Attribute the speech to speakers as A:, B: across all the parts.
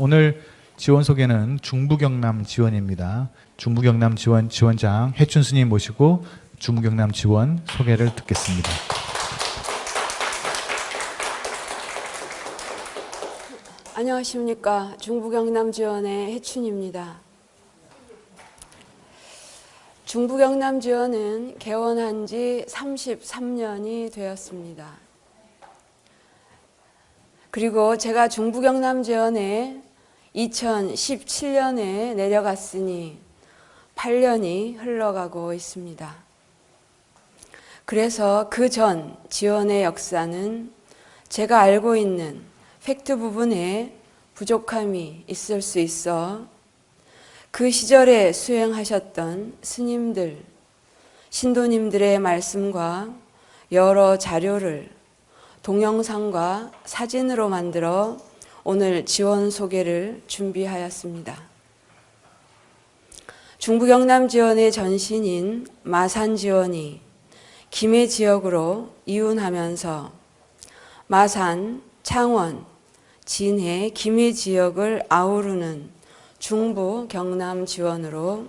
A: 오늘 지원 소개는 중부경남 지원입니다. 중부경남 지원장 해춘 스님 모시고 중부경남 지원 소개를 듣겠습니다.
B: 안녕하십니까. 중부경남 지원의 해춘입니다. 중부경남 지원은 개원한 지 33년이 되었습니다. 그리고 제가 중부경남 지원에 2017년에 내려갔으니 8년이 흘러가고 있습니다. 그래서 그 전 지원의 역사는 제가 알고 있는 팩트 부분에 부족함이 있을 수 있어 그 시절에 수행하셨던 스님들, 신도님들의 말씀과 여러 자료를 동영상과 사진으로 만들어 오늘 지원 소개를 준비하였습니다. 중부경남 지원의 전신인 마산 지원이 김해 지역으로 이운하면서 마산, 창원, 진해, 김해 지역을 아우르는 중부 경남 지원으로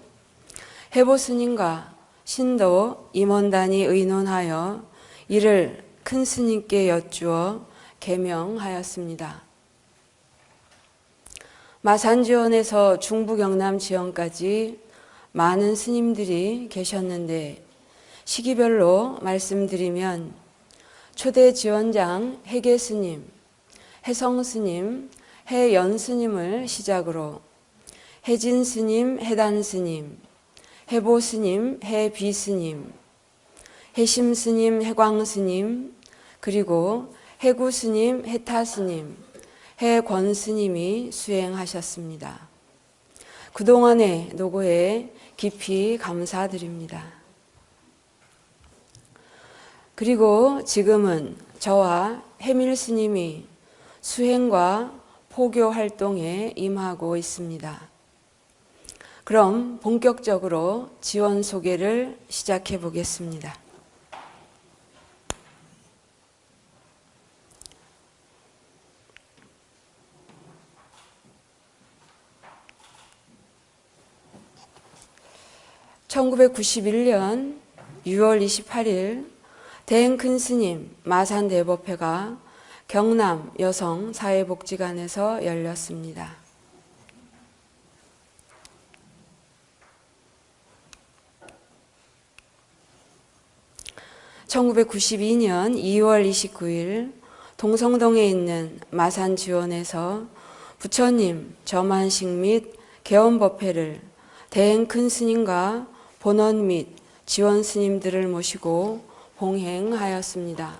B: 해보 스님과 신도 임원단이 의논하여 이를 큰 스님께 여쭈어 개명하였습니다. 마산 지원에서 중부 경남 지원까지 많은 스님들이 계셨는데 시기별로 말씀드리면 초대 지원장 해계 스님, 해성 스님, 해연 스님을 시작으로 해진 스님, 해단 스님, 해보 스님, 해비 스님, 해심 스님, 해광 스님, 그리고 해구 스님, 해타 스님, 해권 스님이 수행하셨습니다. 그동안의 노고에 깊이 감사드립니다. 그리고 지금은 저와 해밀 스님이 수행과 포교 활동에 임하고 있습니다. 그럼 본격적으로 지원 소개를 시작해 보겠습니다. (1991년 6월 28일) 대행큰 스님 마산 대법회가 경남 여성 사회복지관에서 열렸습니다. (1992년 2월 29일) 동성동에 있는 마산 지원에서 부처님 저만식 및 개원법회를 대행큰 스님과 본원 및 지원 스님들을 모시고 봉행하였습니다.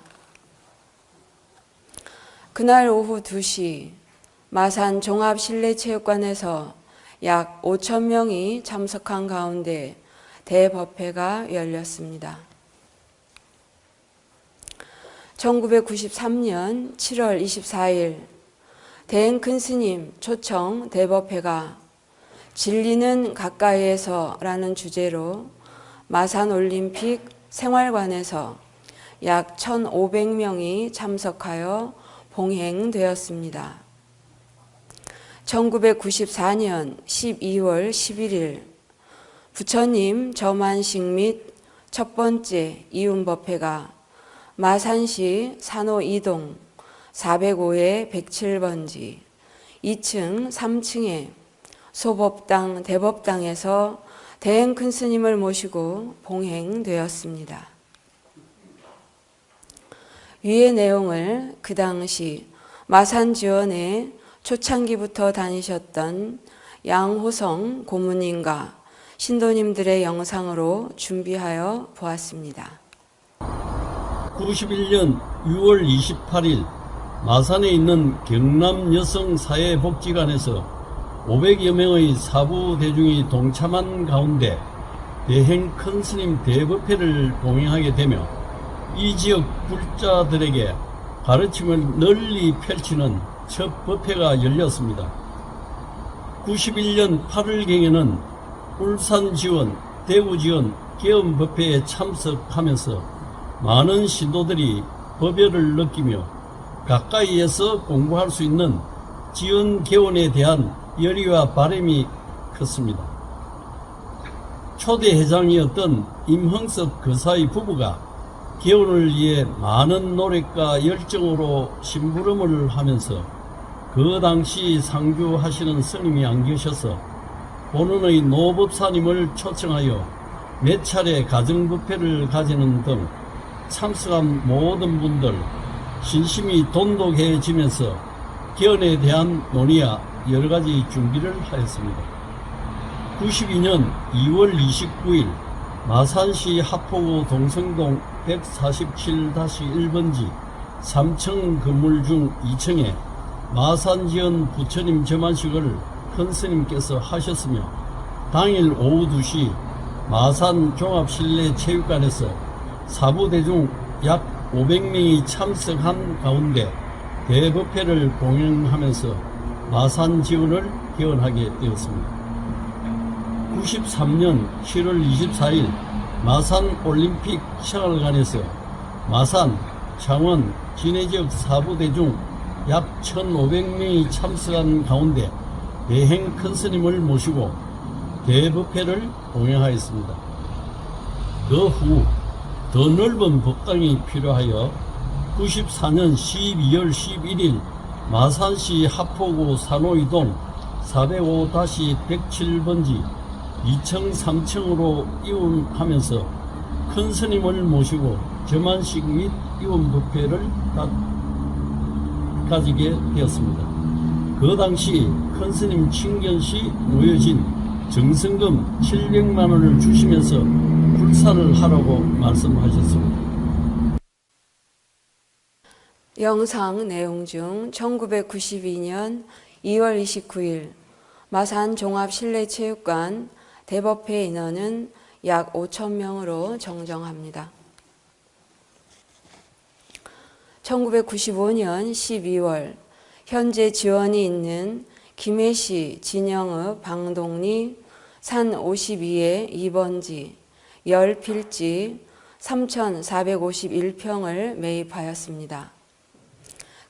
B: 그날 오후 2시 마산 종합실내체육관에서 약 5,000명이 참석한 가운데 대법회가 열렸습니다. 1993년 7월 24일 대행큰 스님 초청 대법회가 진리는 가까이에서 라는 주제로 마산올림픽 생활관에서 약 1,500명이 참석하여 봉행되었습니다. 1994년 12월 11일 부처님 저만식 및 첫 번째 이운법회가 마산시 산호 2동 405의 107번지 2층 3층에 소법당 대법당에서 대행큰 스님을 모시고 봉행되었습니다. 위의 내용을 그 당시 마산 지원에 초창기부터 다니셨던 양호성 고문님과 신도님들의 영상으로 준비하여 보았습니다.
C: 91년 6월 28일 마산에 있는 경남여성사회복지관에서 500여 명의 사부 대중이 동참한 가운데 대행 큰 스님 대법회를 봉행하게 되며 이 지역 불자들에게 가르침을 널리 펼치는 첫 법회가 열렸습니다. 91년 8월경에는 울산 지원, 대구 지원 개헌법회에 참석하면서 많은 신도들이 법요를 느끼며 가까이에서 공부할 수 있는 지연 개원에 대한 열의와 바람이 컸습니다. 초대 회장이었던 임흥섭 거사의 부부가 개원을 위해 많은 노력과 열정으로 심부름을 하면서 그 당시 상주하시는 스님이 안 계셔서 본원의 노법사님을 초청하여 몇 차례 가정법회를 가지는 등 참석한 모든 분들 신심이 돈독해지면서 개헌에 대한 논의와 여러가지 준비를 하였습니다. 92년 2월 29일 마산시 하포구 동성동 147-1번지 3층 건물 중 2층에 마산지연 부처님 점안식을 큰 스님께서 하셨으며 당일 오후 2시 마산 종합실내체육관에서 사부대중 약 500명이 참석한 가운데 대법회를 봉행하면서 마산지원을 개원하게 되었습니다. 93년 7월 24일 마산올림픽 생활관에서 마산, 창원, 진해지역 사부대중 약 1,500명이 참석한 가운데 대행 큰 스님을 모시고 대법회를 봉행하였습니다. 그 후 더 넓은 법당이 필요하여 94년 12월 11일 마산시 하포구 산호이동 405-107번지 2층 3층으로 이원하면서 큰 스님을 모시고 점안식 및 이원법회를 가지게 되었습니다. 그 당시 큰 스님 친견시 놓여진 정성금 700만 원을 주시면서 불사를 하라고 말씀하셨습니다.
B: 영상 내용 중 1992년 2월 29일 마산 종합실내체육관 대법회 인원은 약 5,000명으로 정정합니다. 1995년 12월 현재 지원이 있는 김해시 진영읍 방동리 산 52의 2번지 10필지 3,451평을 매입하였습니다.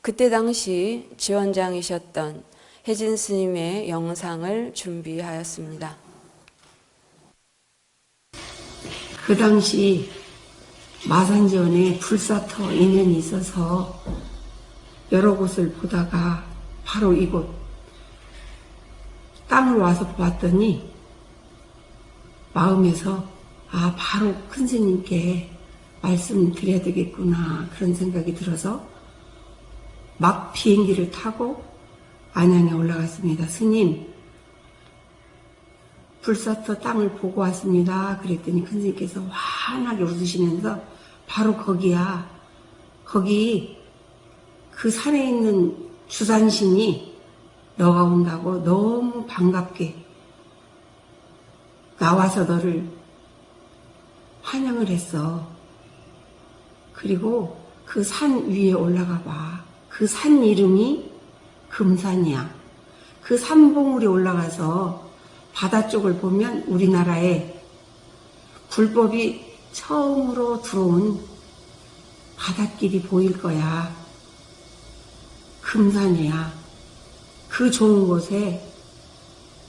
B: 그때 당시 지원장이셨던 혜진 스님의 영상을 준비하였습니다.
D: 그 당시 마산지원에 불사터 인연이 있어서 여러 곳을 보다가 바로 이곳 땅을 와서 보았더니 마음에서 바로 큰 스님께 말씀드려야 되겠구나 그런 생각이 들어서 막 비행기를 타고 안양에 올라갔습니다. 스님, 불사터 땅을 보고 왔습니다. 그랬더니 큰 스님께서 환하게 웃으시면서 바로 거기야. 거기 그 산에 있는 주산신이 너가 온다고 너무 반갑게 나와서 너를 환영을 했어. 그리고 그 산 위에 올라가 봐. 그 산 이름이 금산이야. 그 산봉우리 올라가서 바다 쪽을 보면 우리나라에 불법이 처음으로 들어온 바닷길이 보일 거야. 금산이야. 그 좋은 곳에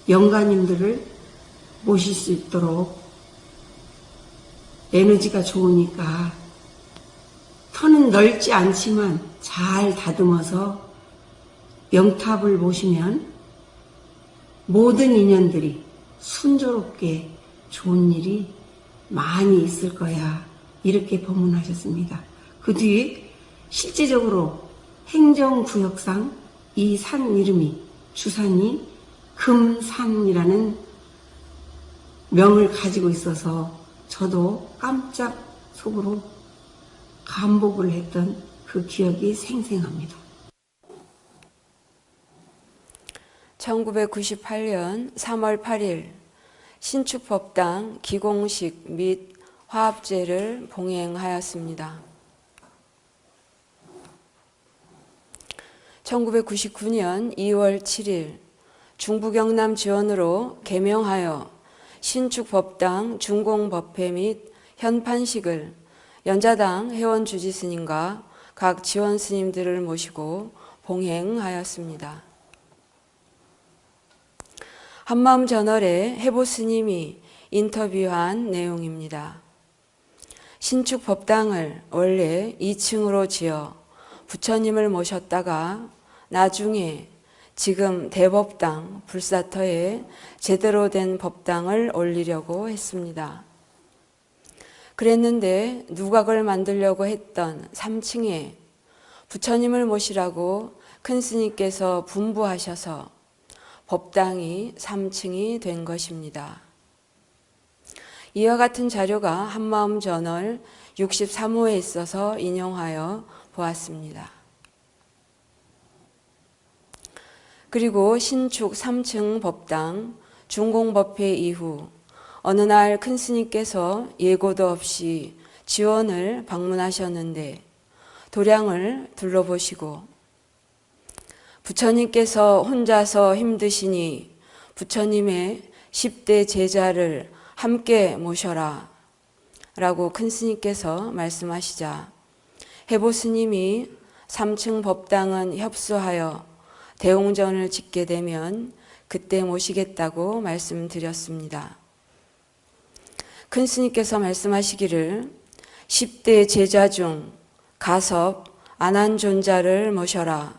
D: 영가님들을 모실 수 있도록 에너지가 좋으니까 터는 넓지 않지만 잘 다듬어서 영탑을 모시면 모든 인연들이 순조롭게 좋은 일이 많이 있을 거야. 이렇게 법문하셨습니다. 그 뒤에 실제적으로 행정구역상 이 산 이름이 주산이 금산이라는 명을 가지고 있어서 저도 깜짝 속으로 감복을 했던 그 기억이 생생합니다.
B: 1998년 3월 8일 신축법당 기공식 및 화합제를 봉행하였습니다. 1999년 2월 7일 중부경남 지원으로 개명하여 신축법당 준공법회 및 현판식을 연자당 회원주지 스님과 각 지원 스님들을 모시고 봉행하였습니다. 한마음 저널의 해보 스님이 인터뷰한 내용입니다. 신축 법당을 원래 2층으로 지어 부처님을 모셨다가 나중에 지금 대법당 불사터에 제대로 된 법당을 올리려고 했습니다. 그랬는데 누각을 만들려고 했던 3층에 부처님을 모시라고 큰 스님께서 분부하셔서 법당이 3층이 된 것입니다. 이와 같은 자료가 한마음 저널 63호에 있어서 인용하여 보았습니다. 그리고 신축 3층 법당 준공법회 이후 어느 날 큰 스님께서 예고도 없이 지원을 방문하셨는데 도량을 둘러보시고 부처님께서 혼자서 힘드시니 부처님의 10대 제자를 함께 모셔라 라고 큰 스님께서 말씀하시자 해보 스님이 3층 법당은 협소하여 대웅전을 짓게 되면 그때 모시겠다고 말씀드렸습니다. 큰 스님께서 말씀하시기를 10대 제자 중 가섭 안한존자를 모셔라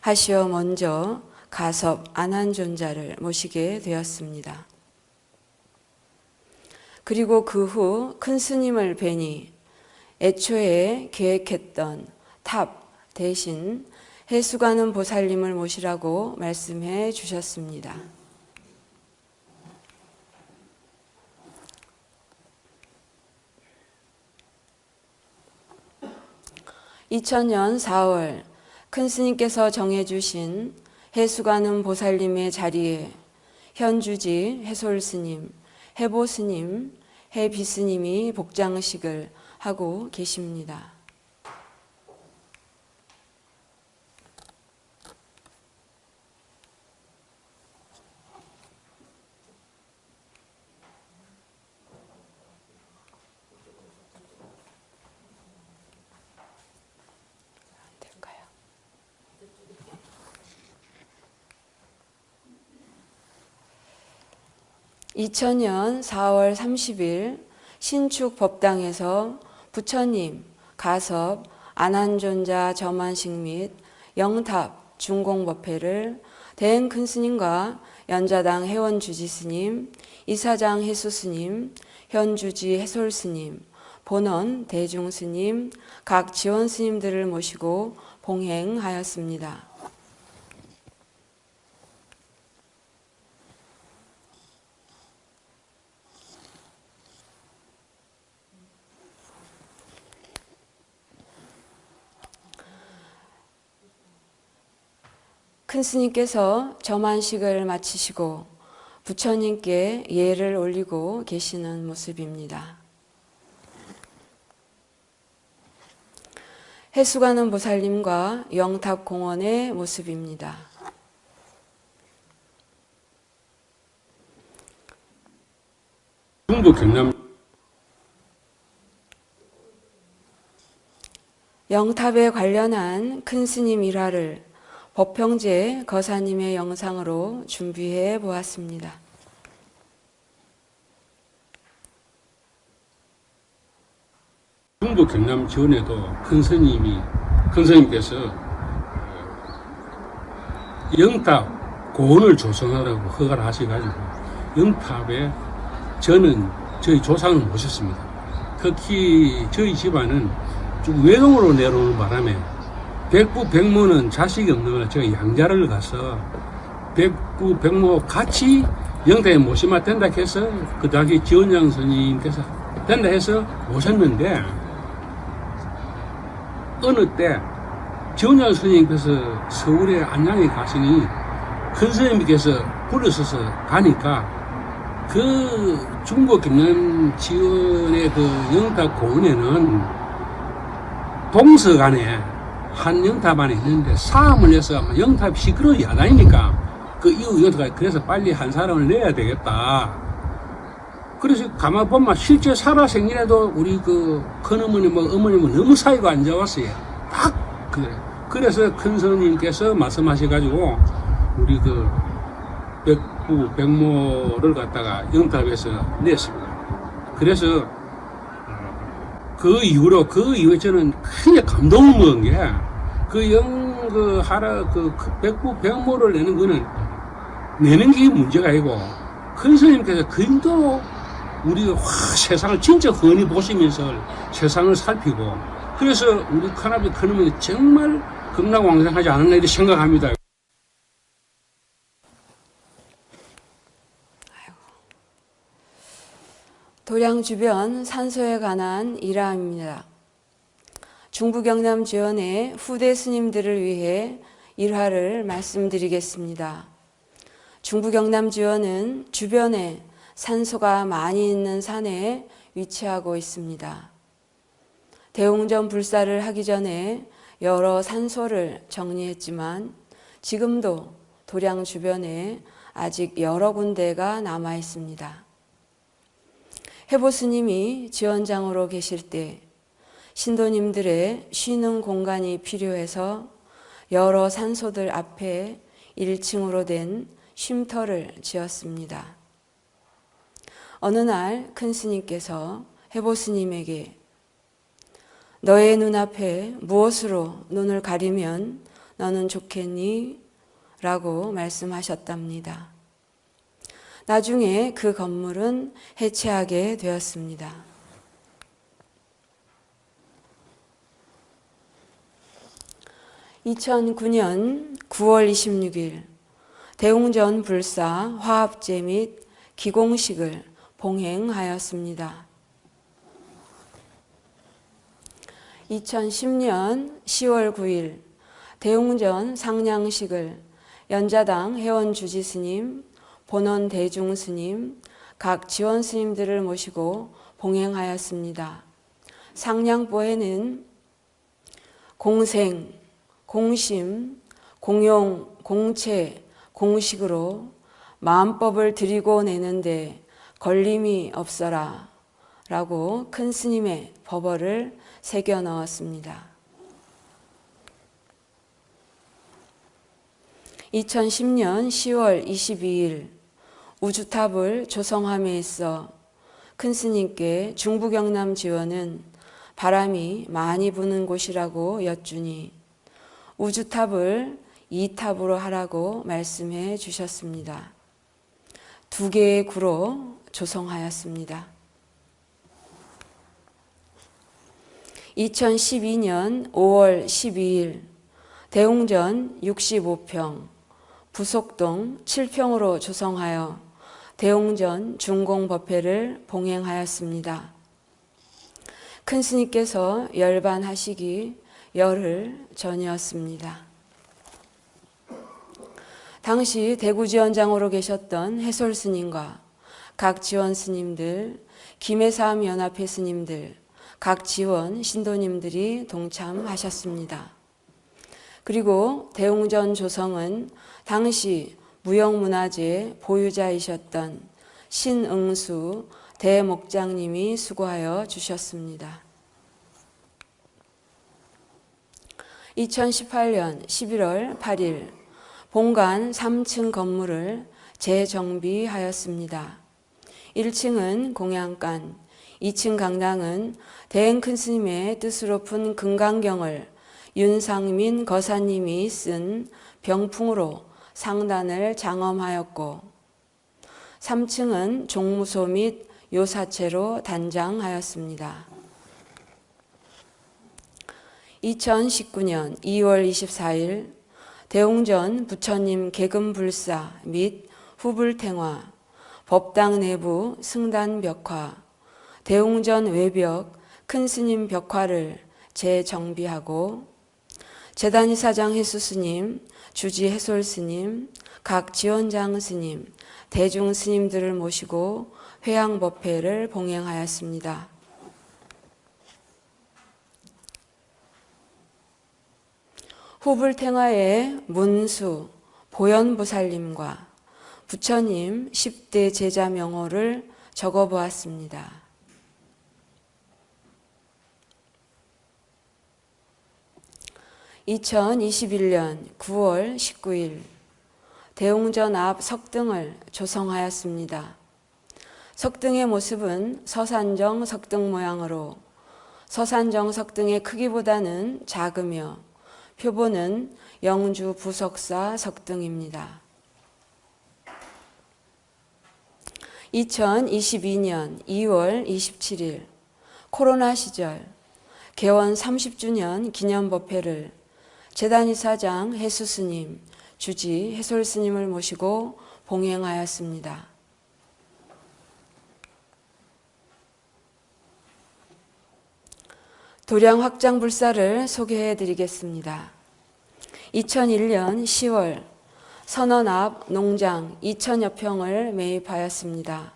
B: 하시어 먼저 가섭 안한존자를 모시게 되었습니다. 그리고 그 후 큰 스님을 뵈니 애초에 계획했던 탑 대신 해수가는 보살님을 모시라고 말씀해 주셨습니다. 2000년 4월 큰 스님께서 정해주신 해수가는 보살님의 자리에 현주지 해솔스님, 해보스님, 해비스님이 복장식을 하고 계십니다. 될까요? 2000년 4월 30일 신축 법당에서 부처님, 가섭, 안한존자 점안식 및 영탑 준공법회를 대행 큰 스님과 연자당 회원 주지 스님, 이사장 해수 스님, 현주지 해솔 스님, 본원 대중 스님, 각 지원 스님들을 모시고 봉행하였습니다. 큰 스님께서 점안식을 마치시고 부처님께 예를 올리고 계시는 모습입니다. 해수가는 보살님과 영탑 공원의 모습입니다.
E: 중국 경남
B: 영탑에 관련한 큰 스님 일화를 법평제 거사님의 영상으로 준비해 보았습니다.
E: 중국 경남 지원에도 큰 스님께서 영탑 고원을 조성하라고 허가를 하셔가지고 영탑에 저희 조상을 모셨습니다. 특히 저희 집안은 좀 외동으로 내려오는 바람에 백부 백모는 자식이 없는 걸 제가 양자를 가서 백부 백모 같이 영탑에 모시면 된다 해서 그 당시 지원장 스님께서 된다 해서 모셨는데 어느 때 지원장 스님께서 서울에 안양에 가시니 큰 스님께서 불러서서 가니까 그 중국 경남 지원의 그 영탑 고원에는 동서간에 한 영탑 안에 있는데 사암을 해서 영탑이 시끄러워 야단이니까 그 이후 영탑 그래서 빨리 한 사람을 내야 되겠다. 그래서 가만 보면 실제 살아생일에도 우리 그 큰어머님 어머님은 너무 사이가 안 좋았어요. 딱 그래. 그래서 큰 스님께서 말씀하셔가지고 우리 그 백모를 갖다가 영탑에서 냈습니다. 그래서 그 이후에 저는 크게 감동을 먹은 게 백모를 내는 거는 내는 게 문제가 아니고 큰 스님께서 그 정도로 우리가 세상을 진짜 훤히 보시면서 세상을 살피고 그래서 우리 큰아버지 큰어머니 정말 극락왕생하지 않았나 이렇게 생각합니다.
B: 도량 주변 산소에 관한 일화입니다. 중부 경남 지원의 후대 스님들을 위해 일화를 말씀드리겠습니다. 중부 경남 지원은 주변에 산소가 많이 있는 산에 위치하고 있습니다. 대웅전 불사를 하기 전에 여러 산소를 정리했지만 지금도 도량 주변에 아직 여러 군데가 남아 있습니다. 해보 스님이 지원장으로 계실 때 신도님들의 쉬는 공간이 필요해서 여러 산소들 앞에 1층으로 된 쉼터를 지었습니다. 어느 날 큰 스님께서 해보 스님에게 너의 눈앞에 무엇으로 눈을 가리면 너는 좋겠니? 라고 말씀하셨답니다. 나중에 그 건물은 해체하게 되었습니다. (2009년 9월 26일) 대웅전 불사 화합제 및 기공식을 봉행하였습니다. 2010년 10월 9일 대웅전 상냥식을 연자당 회원 주지 스님, 본원 대중 스님, 각 지원 스님들을 모시고 봉행하였습니다. 상냥보에는 공생, 공심, 공용, 공채, 공식으로 마음법을 드리고 내는데 걸림이 없어라 라고 큰 스님의 법어를 새겨 넣었습니다. 2010년 10월 22일 우주탑을 조성함에 있어 큰 스님께 중부경남 지원은 바람이 많이 부는 곳이라고 여쭈니 우주탑을 2탑으로 하라고 말씀해 주셨습니다. 2개의 구로 조성하였습니다. 2012년 5월 12일 대웅전 65평, 부속동 7평으로 조성하여 대웅전 중공법회를 봉행하였습니다. 큰 스님께서 열반하시기 열흘 전이었습니다. 당시 대구지원장으로 계셨던 해솔 스님과 각 지원 스님들, 김해사암연합회 스님들, 각 지원 신도님들이 동참하셨습니다. 그리고 대웅전 조성은 당시 무형문화재 보유자이셨던 신응수 대목장님이 수고하여 주셨습니다. 2018년 11월 8일 본관 3층 건물을 재정비하였습니다. 1층은 공양간, 2층 강당은 대행 큰 스님의 뜻으로 푼 금강경을 윤상민 거사님이 쓴 병풍으로 상단을 장엄하였고 3층은 종무소 및 요사체로 단장하였습니다. 2019년 2월 24일 대웅전 부처님 계금불사 및 후불탱화, 법당 내부 승단 벽화, 대웅전 외벽 큰 스님 벽화를 재정비하고 재단이사장 해수 스님, 주지 해솔 스님, 각 지원장 스님, 대중 스님들을 모시고 회양법회를 봉행하였습니다. 후불탱화의 문수, 보현보살님과 부처님 10대 제자 명호를 적어보았습니다. (2021년 9월 19일) 대웅전 앞 석등을 조성하였습니다. 석등의 모습은 서산정 석등 모양으로 서산정 석등의 크기보다는 작으며 표본은 영주 부석사 석등입니다. 2022년 2월 27일 코로나 시절 개원 30주년 기념법회를 재단이사장 해수스님, 주지 해솔스님을 모시고 봉행하였습니다. 도량 확장 불사를 소개해 드리겠습니다. 2001년 10월 선원 앞 농장 2,000여 평을 매입하였습니다.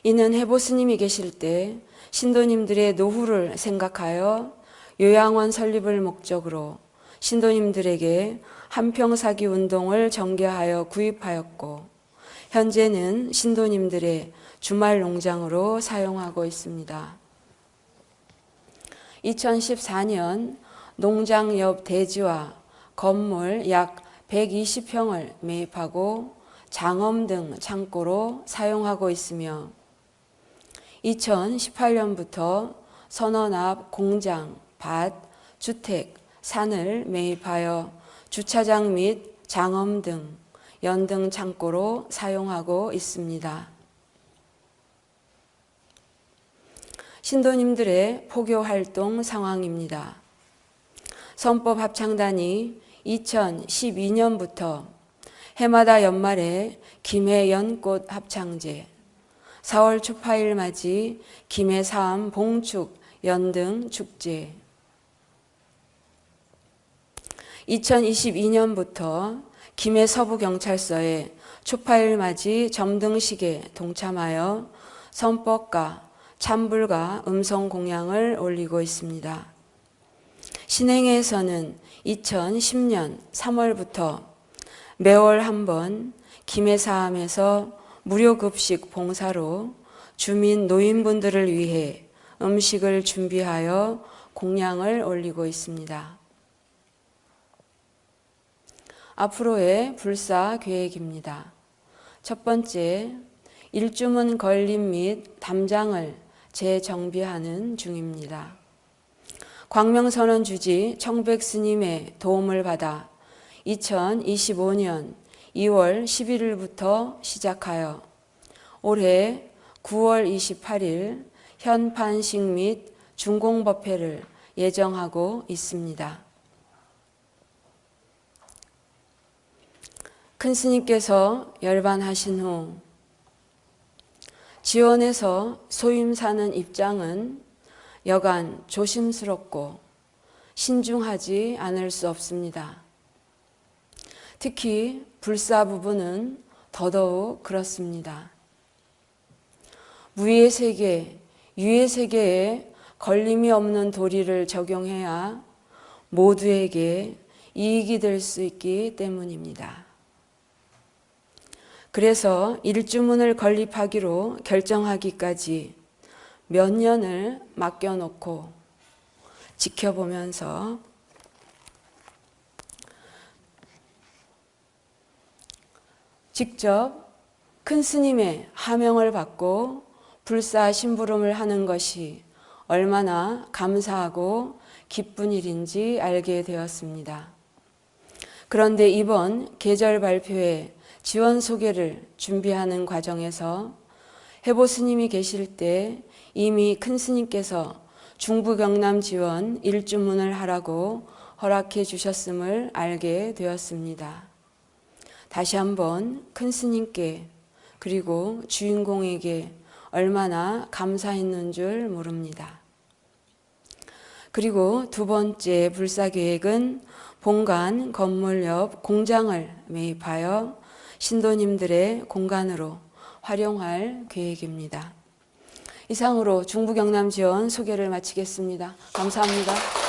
B: 이는 해보스님이 계실 때 신도님들의 노후를 생각하여 요양원 설립을 목적으로 신도님들에게 한평사기 운동을 전개하여 구입하였고 현재는 신도님들의 주말 농장으로 사용하고 있습니다. 2014년 농장 옆 대지와 건물 약 120평을 매입하고 장엄 등 창고로 사용하고 있으며 2018년부터 선원 앞 공장, 밭, 주택, 산을 매입하여 주차장 및 장엄 등 연등 창고로 사용하고 있습니다. 신도님들의 포교 활동 상황입니다. 선법 합창단이 2012년부터 해마다 연말에 김해 연꽃 합창제, 4월 초파일 맞이 김해 사암 봉축 연등 축제, 2022년부터 김해 서부경찰서에 초파일 맞이 점등식에 동참하여 선법과 찬불과 음성 공양을 올리고 있습니다. 신행에서는 2010년 3월부터 매월 한 번 김해사암에서 무료급식 봉사로 주민 노인분들을 위해 음식을 준비하여 공양을 올리고 있습니다. 앞으로의 불사 계획입니다. 첫 번째, 일주문 건립 및 담장을 재정비하는 중입니다. 광명선원 주지 청백스님의 도움을 받아 2025년 2월 11일부터 시작하여 올해 9월 28일 현판식 및 준공법회를 예정하고 있습니다. 큰 스님께서 열반하신 후 지원에서 소임사는 입장은 여간 조심스럽고 신중하지 않을 수 없습니다. 특히 불사 부분은 더더욱 그렇습니다. 무의 세계, 유의 세계에 걸림이 없는 도리를 적용해야 모두에게 이익이 될 수 있기 때문입니다. 그래서 일주문을 건립하기로 결정하기까지 몇 년을 맡겨놓고 지켜보면서 직접 큰 스님의 하명을 받고 불사 심부름을 하는 것이 얼마나 감사하고 기쁜 일인지 알게 되었습니다. 그런데 이번 계절 발표회 지원 소개를 준비하는 과정에서 해보 스님이 계실 때 이미 큰 스님께서 중부 경남 지원 일주문을 하라고 허락해 주셨음을 알게 되었습니다. 다시 한번 큰 스님께 그리고 주인공에게 얼마나 감사했는 줄 모릅니다. 그리고 두 번째 불사 계획은 본관 건물 옆 공장을 매입하여 신도님들의 공간으로 활용할 계획입니다. 이상으로 중부 경남 지원 소개를 마치겠습니다. 감사합니다.